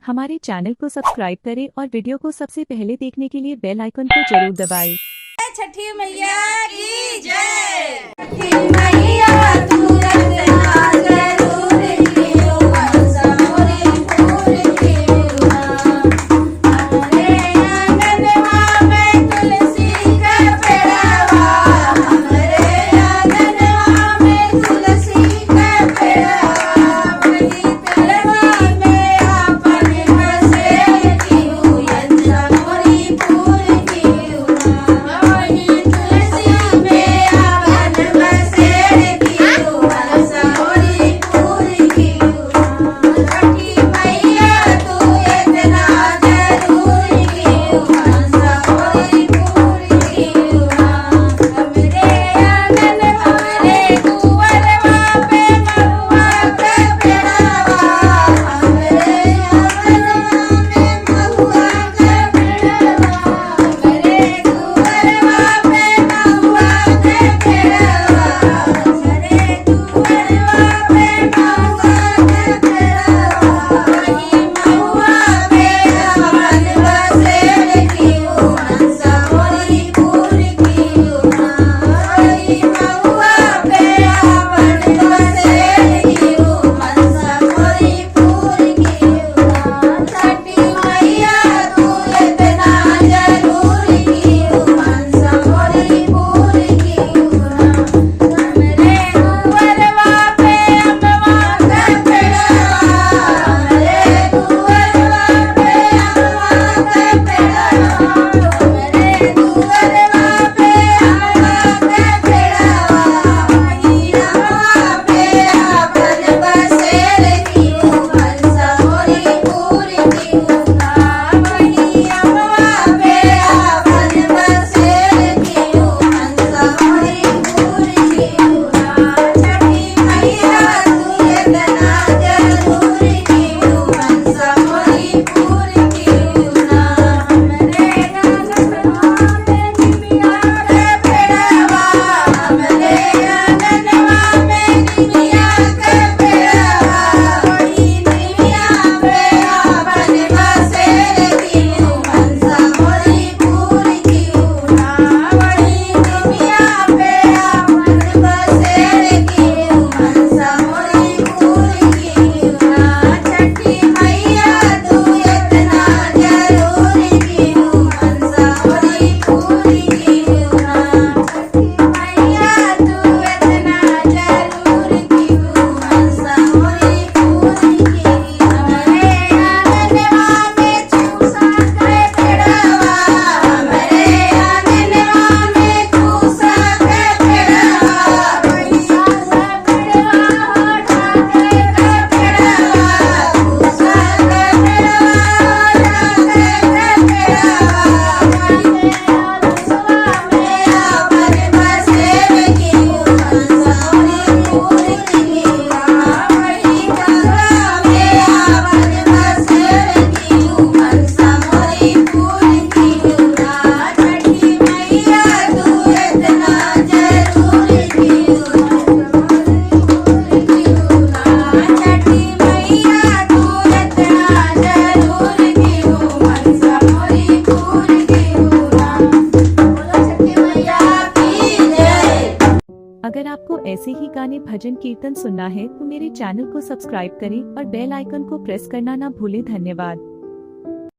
हमारे चैनल को सब्सक्राइब करें और वीडियो को सबसे पहले देखने के लिए बेल आइकन को जरूर दबाएं। छठी मैया की जय। छठी मैया तुरंत हाजिर हो मनसा मोरी पूरी किया। हमारे आंगनवा में तुलसी का पेड़वा, हमारे आंगनवा में तुलसी का पेड़वा, वही पेड़वा में आपन बसेर कियो मनसा मोरी पूरी कियो। वही तुलसी में आपन बसेर कियो मनसा मोरी पूरी कियो। छठी मैया तू इतना जरूर कियो मनसा मोरी पूरी कियो। हमरे आंगन हमरे कुंवरवा पे महुआ के पेड़वा, हमरे आंगनवा में महुआ के पेड़वा, हमरे कुंवरवा पे महुआ के पेड़वा, हमरे कुंवरवा पे महुआ के पेड़वा, वही महुआ पे आपन बसेर कियो मनसा मोरी पूरी कियो। वही महुआ पे आपन बसेर कियो मनसा मोरी पूरी कियो। छठी मैया तू इतना जरूर कियो मनसा मोरी पूरी कियो। हमरे कुंवरवा पे अम्बवा के पेड़वा, हमरे कुंवरवा पे अम्बवा के पेड़वा, हमरे कुंवरवा पे अम्बवा के पेड़वा, वही अम्बवा पे आपन बसेर कियो मनसा मोरी पूरी कियो। वही अम्बवा पे आपन बसेर कियो मनसा मोरी पूरी कियो। छठी मैया तू इतना जरूर कियो मनसा मोरी पूरी कियो। हमरे आंगनवा में निमिया के पेड़वा, हमरे आंगनवा में निमिया के पेड़वा, वही निमिया पे आपन बसेर कियो मनसा मोरी पूरी कियो। वही निमिया पे आपन बसेर कियो मनसा मोरी पूरी कियो। छठी मैया तू इतना जरूर कियो मनसा मोरी पूरी कियो। छठी मैया तू इतना जरूर कियो मनसा मोरी पूरी कियो। हमरे आंगनवा में चूसा के पेड़वा, हमरे आंगनवा में चूसा के पेड़वा, वही सासा पेड़वा होठा के पेड़वा, चूसा के पेड़वा होठा के पेड़वा, वही आलसवा में आपन बसेर कियो मनसा मोरी पूरी कियो। वही गंगा में आपन बसेर कियो मनसा मोरी पूरी कियो। छठी मैया तू इतना जरूर कियो मनसा मोरी पूरी कियो। छठी मैया तू इतना जरूर कियो मनसा मोरी पूरी कियो। बोलो छठी मैया की जय। अगर आपको ऐसे ही गाने भजन कीर्तन सुनना है तो मेरे चैनल को सब्सक्राइब करें और बेल आइकन को प्रेस करना ना भूलें। धन्यवाद।